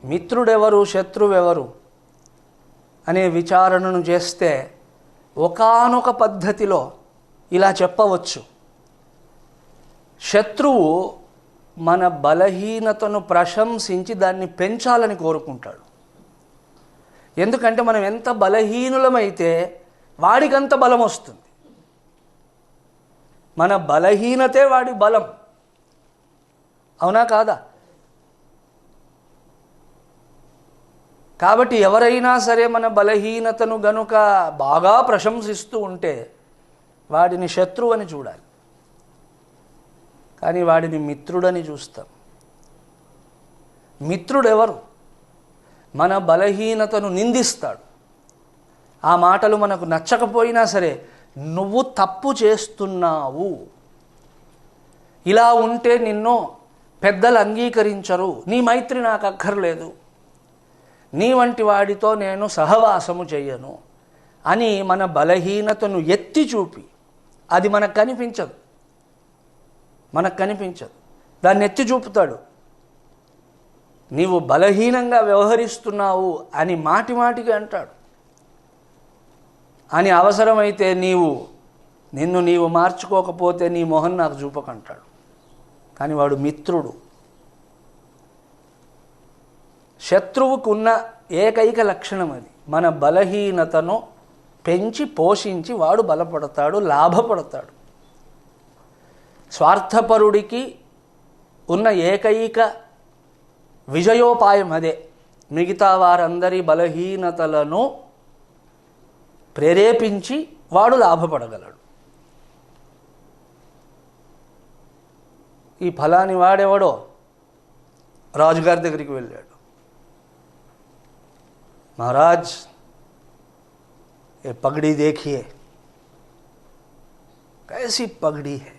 మిత్రుడెవరు శత్రువెవరు అనే విచారణను చేస్తే ఒకానొక పద్ధతిలో ఇలా చెప్పవచ్చు. శత్రువు మన బలహీనతను ప్రశంసించి దాన్ని పెంచాలని కోరుకుంటాడు. ఎందుకంటే మనం ఎంత బలహీనులమైతే వాడికంత బలం వస్తుంది. మన బలహీనతే వాడి బలం, అవునా కాదా? కాబట్టి ఎవరైనా సరే మన బలహీనతను గనుక బాగా ప్రశంసిస్తూ ఉంటే వాడిని శత్రువు అని చూడాలి, కానీ వాడిని మిత్రుడని చూస్తాం. మిత్రుడెవరు? మన బలహీనతను నిందిస్తాడు. ఆ మాటలు మనకు నచ్చకపోయినా సరే, నువ్వు తప్పు చేస్తున్నావు, ఇలా ఉంటే నిన్ను పెద్దలు అంగీకరించరు, నీ మైత్రి నాకు అక్కర్లేదు, నీ వంటి వాడితో నేను సహవాసము చేయను అని మన బలహీనతను ఎత్తి చూపి, అది మనకు కనిపించదు, దాన్ని ఎత్తి చూపుతాడు. నీవు బలహీనంగా వ్యవహరిస్తున్నావు అని మాటి మాటికి అంటాడు. అని అవసరమైతే నిన్ను నీవు మార్చుకోకపోతే నీ మొహం నాకు చూపకంటాడు. కానీ వాడు మిత్రుడు. శత్రువుకున్న ఏకైక లక్షణం అది. మన బలహీనతను పెంచి పోషించి వాడు బలపడతాడు, లాభపడతాడు. స్వార్థపరుడికి ఉన్న ఏకైక విజయోపాయం అదే. మిగతా వారందరి బలహీనతలను ప్రేరేపించి వాడు లాభపడగలడు. ఈ ఫలాని వాడెవడో రాజుగారి దగ్గరికి వెళ్ళాడు. महाराज ये पगड़ी देखिए, कैसी पगड़ी है,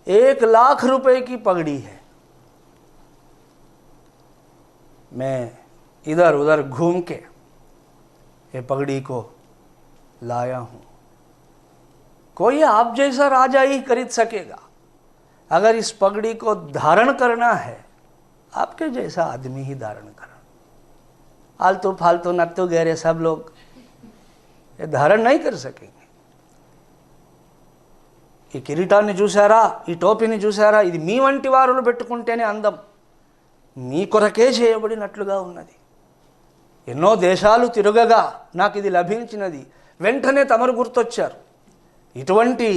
1,00,000 रुपए की पगड़ी है। मैं इधर उधर घूम के ये पगड़ी को लाया हूँ। कोई आप जैसा राजा ही खरीद सकेगा। अगर इस पगड़ी को धारण करना है, आपके जैसा आदमी ही धारण करा। आलतू फालतू नत्तू गहरे सब लोग ये धारण नहीं कर सकेंगे। ఈ కిరీటాన్ని చూసారా, ఈ టోపీని చూసారా, ఇది మీ వంటి వారులు పెట్టుకుంటేనే అందం, మీ కొరకే చేయబడినట్లుగా ఉన్నది. ఎన్నో దేశాలు తిరగగా నాకు ఇది లభించినది. వెంటనే తమరు గుర్తొచ్చారు. ఇటువంటి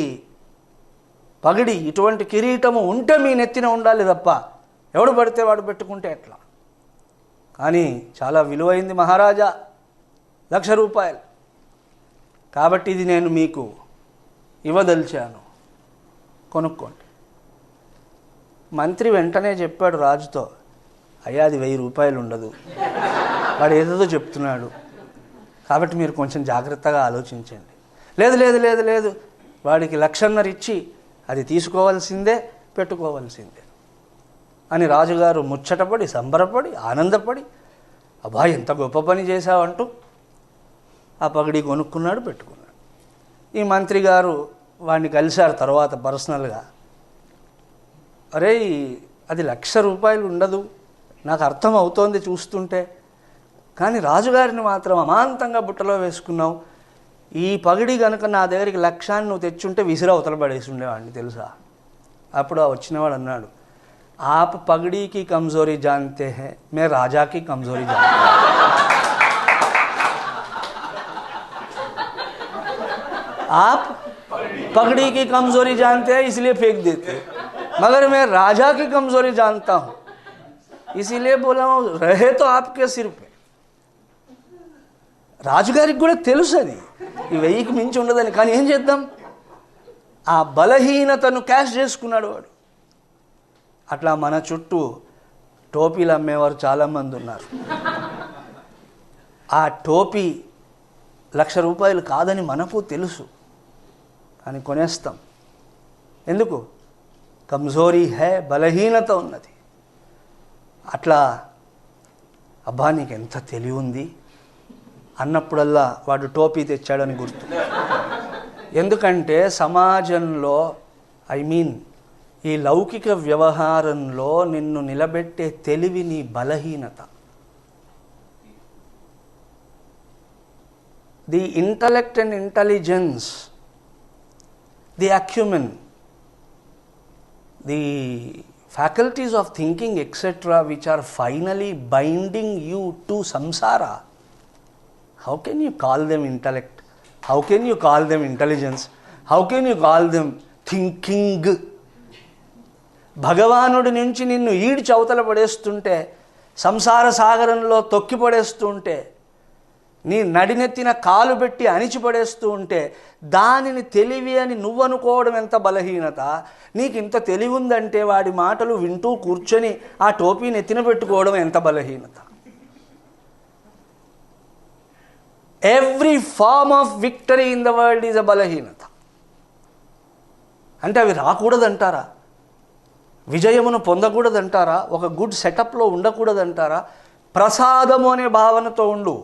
పగిడి, ఇటువంటి కిరీటము ఉంటే మీ నెత్తిన ఉండాలి తప్ప ఎవడు పడితే వాడు పెట్టుకుంటే ఎట్లా? కానీ చాలా విలువైంది మహారాజా, 1,00,000 రూపాయలు. కాబట్టి ఇది నేను మీకు ఇవ్వదలిచాను, కొనుక్కోండి. మంత్రి వెంటనే చెప్పాడు రాజుతో, అయ్యా అది 1,000 రూపాయలు ఉండదు, వాడు ఏదేదో చెప్తున్నాడు, కాబట్టి మీరు కొంచెం జాగ్రత్తగా ఆలోచించండి. లేదు లేదు లేదు లేదు, వాడికి 1,50,000 ఇచ్చి అది తీసుకోవాల్సిందే, పెట్టుకోవాల్సిందే అని రాజుగారు ముచ్చటపడి, సంబరపడి, ఆనందపడి, అబ్బా ఎంత గొప్ప పని చేశావంటూ ఆ పగడి కొనుక్కున్నాడు, పెట్టుకున్నాడు. ఈ మంత్రి గారు వాడిని కలిశారు తర్వాత పర్సనల్గా. అరే అది 1,00,000 రూపాయలు ఉండదు, నాకు అర్థం అవుతోంది చూస్తుంటే, కానీ రాజుగారిని మాత్రం అమాంతంగా బుట్టలో వేసుకున్నావు. ఈ పగిడి కనుక నా దగ్గరికి 1,00,000 నువ్వు తెచ్చుంటే విసిరి అవతల పడేసి ఉండేవాడిని తెలుసా. అప్పుడు ఆ వచ్చినవాడు అన్నాడు, आप पगड़ी की कमजोरी जानते हैं, मैं राजा की कमजोरी जानता हूं। आप पगड़ी की कमजोरी जानते हैं इसलिए फेंक देते, मगर मैं राजा की कमजोरी जानता हूं, इसीलिए बोला हूं रहे तो आपके सिर पे. రాజుగారికి కూడా తెలుసు అది ఈ 1000కి మించి ఉండదని. కానీ ఏం చేద్దాం, ఆ బలహీనతను క్యాష్ చేసుకున్నాడు వాడు. అట్లా మన చుట్టూ టోపీలు అమ్మేవారు చాలామంది ఉన్నారు. ఆ టోపీ 1,00,000 రూపాయలు కాదని మనకు తెలుసు, కానీ కొనేస్తాం. ఎందుకు? కమ్జోరీ హై, బలహీనత ఉన్నది. అట్లా అబ్బా నీకు ఎంత తెలివి ఉంది అన్నప్పుడల్లా వాడు టోపీ తెచ్చాడని గుర్తు. ఎందుకంటే సమాజంలో ఈ లౌకిక వ్యవహారంలో నిన్ను నిలబెట్టే తెలివి నీ బలహీనత. The intellect and intelligence, the acumen, the faculties of thinking etc. which are finally binding you to samsara, how can you call them intellect? How can you call them intelligence? How can you call them thinking? భగవానుడి నుంచి నిన్ను ఈడ్చి అవతల పడేస్తుంటే, సంసార సాగరంలో తొక్కి పడేస్తుంటే, నీ నడినెత్తిన కాలు పెట్టి అణిచిపడేస్తూ ఉంటే దానిని తెలివి అని నువ్వు అనుకోవడం ఎంత బలహీనత. నీకు ఇంత తెలివి ఉందంటే వాడి మాటలు వింటూ కూర్చొని ఆ టోపీని ఎత్తిన పెట్టుకోవడం ఎంత బలహీనత. Every form of victory in the world is a బలహీనత. అంటే అవి రాకూడదంటారా? విజయమును పొందకూడదంటారా? ఒక గుడ్ సెటప్లో ఉండకూడదంటారా? ప్రసాదము అనే భావనతో ఉండు.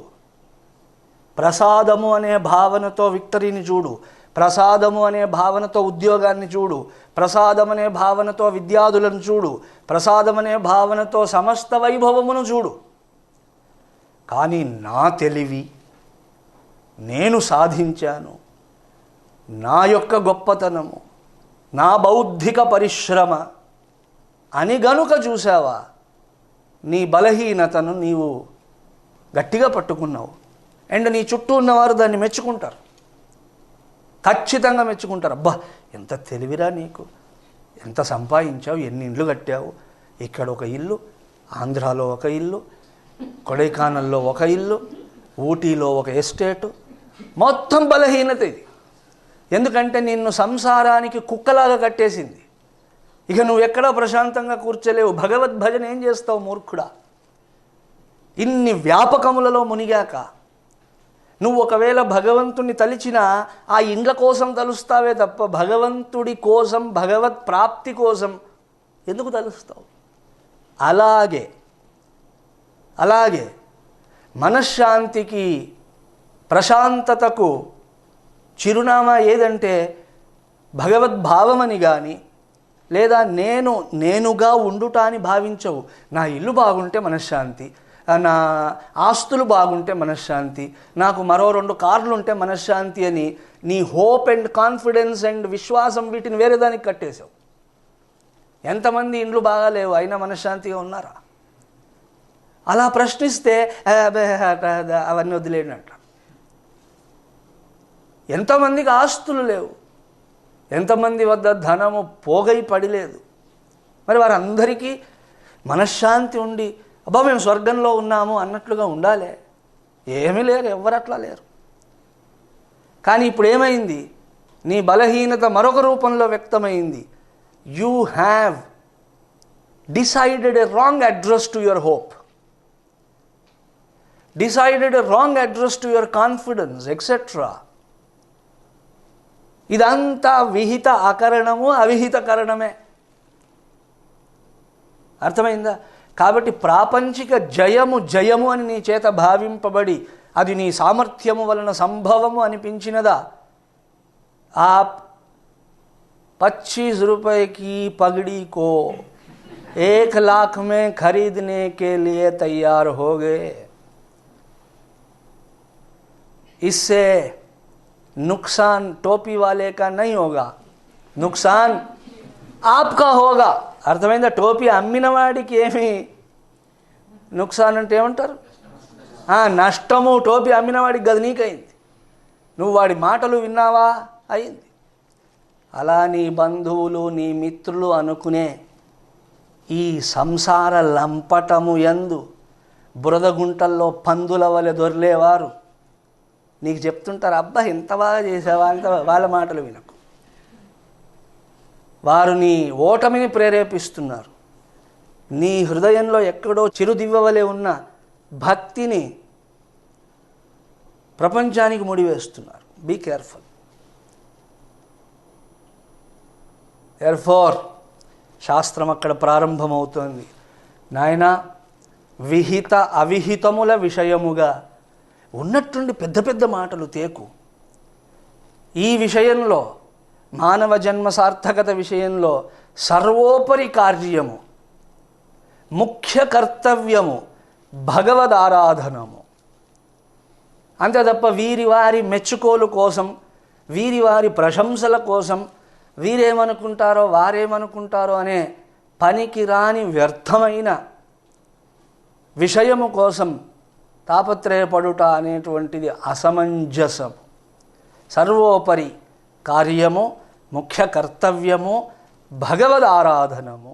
ప్రసాదము అనే భావనతో విక్టరీని చూడు. ప్రసాదము అనే భావనతో ఉద్యోగాన్ని చూడు. ప్రసాదం అనే భావనతో విద్యార్థులను చూడు. ప్రసాదం అనే భావనతో సమస్త వైభవమును చూడు. కానీ నా తెలివి, నేను సాధించాను, నా యొక్క గొప్పతనము, నా బౌద్ధిక పరిశ్రమ అని గనుక చూసావా, నీ బలహీనతను నీవు గట్టిగా పట్టుకున్నావు. అండ్ నీ చుట్టూ ఉన్నవారు దాన్ని మెచ్చుకుంటారు, ఖచ్చితంగా మెచ్చుకుంటారు. అబ్బా ఎంత తెలివిరా నీకు, ఎంత సంపాదించావు, ఎన్ని ఇండ్లు కట్టావు, ఇక్కడ ఒక ఇల్లు, ఆంధ్రాలో ఒక ఇల్లు, కొడైకానల్లో ఒక ఇల్లు, ఊటీలో ఒక ఎస్టేటు. మొత్తం బలహీనత ఇది. ఎందుకంటే నిన్ను సంసారానికి కుక్కలాగా కట్టేసింది. ఇక నువ్వు ఎక్కడా ప్రశాంతంగా కూర్చోలేవు. భగవద్భజన ఏం చేస్తావు మూర్ఖుడా? ఇన్ని వ్యాపకములలో మునిగాక నువ్వు ఒకవేళ భగవంతుని తలిచినా ఆ ఇండ్ల కోసం తలుస్తావే తప్ప భగవంతుడి కోసం, భగవత్ ప్రాప్తి కోసం ఎందుకు తలుస్తావు? అలాగే మనశ్శాంతికి, ప్రశాంతతకు చిరునామా ఏదంటే భగవద్భావమని కానీ, లేదా నేనుగా ఉండుట అని భావించవు. నా ఇల్లు బాగుంటే మనశ్శాంతి, నా ఆస్తులు బాగుంటే మనశ్శాంతి, నాకు మరో 2 కార్లు ఉంటే మనశ్శాంతి అని నీ హోప్ అండ్ కాన్ఫిడెన్స్ అండ్ విశ్వాసం వీటిని వేరే దానికి కట్టేశావు. ఎంతమంది ఇండ్లు బాగాలేవు అయినా మనశ్శాంతిగా ఉన్నారా? అలా ప్రశ్నిస్తే అవన్నీ వదిలేనట్ట. ఎంతమందికి ఆస్తులు లేవు, ఎంతమంది వద్ద ధనము పోగై పడిలేదు, మరి వారందరికీ మనశ్శాంతి ఉండి అబ్బా మేము స్వర్గంలో ఉన్నాము అన్నట్లుగా ఉండాలి. ఏమీ లేరు, ఎవ్వరు అట్లా లేరు. కానీ ఇప్పుడు ఏమైంది? నీ బలహీనత మరొక రూపంలో వ్యక్తమైంది. You have decided a wrong address to your hope, decided a wrong address to your confidence etcetera. ఇదంతా విహిత అకరణము, అవిహిత కరణమే. అర్థమైందా? కాబట్టి ప్రాపంచిక జయము అని నీ చేత భావింపబడి అది నీ సామర్థ్యము వలన సంభవము అనిపించినదా? ఆ 25 रुपए की पगड़ी को 1 लाख में खरीदने के लिए तैयार हो गए. इससे नुकसान टोपी वाले का नहीं होगा, नुकसान आपका होगा. అర్థమైందా? టోపీ అమ్మిన వాడికి ఏమి నుక్సాన్ అంటే ఏమంటారు? నష్టము టోపీ అమ్మిన వాడికి గది నీకైంది. నువ్వు వాడి మాటలు విన్నావా? అయింది. అలా నీ బంధువులు, నీ మిత్రులు అనుకునే ఈ సంసార లంపటము యందు బురదగుంటల్లో పందుల వలె దొర్లేవారు నీకు చెప్తుంటారు, అబ్బా ఎంత బాగా చేసావా, అంత వాళ్ళ మాటలు వినకు. వారు నీ ఓటమిని ప్రేరేపిస్తున్నారు. నీ హృదయంలో ఎక్కడో చిరుదివ్వవలే ఉన్న భక్తిని ప్రపంచానికి ముడివేస్తున్నారు. Be careful. దేర్ఫోర్ శాస్త్రం అక్కడ ప్రారంభమవుతోంది. నాయనా, విహిత అవిహితముల విషయముగా ఉన్నట్టుండి పెద్ద పెద్ద మాటలు తేకు. ఈ విషయంలో మానవ జన్మ సార్థకత విషయంలో సర్వోపరి కార్యము, ముఖ్య కర్తవ్యము భగవదారాధనము. అంతే తప్ప వీరి వారి మెచ్చుకోలు కోసం, వీరి వారి ప్రశంసల కోసం, వీరేమనుకుంటారో వారేమనుకుంటారో అనే పనికిరాని వ్యర్థమైన విషయము కోసం తాపత్రయపడుట అనేటువంటిది అసమంజసం. సర్వోపరి కార్యము, ముఖ్య కర్తవ్యము భగవదారాధనము.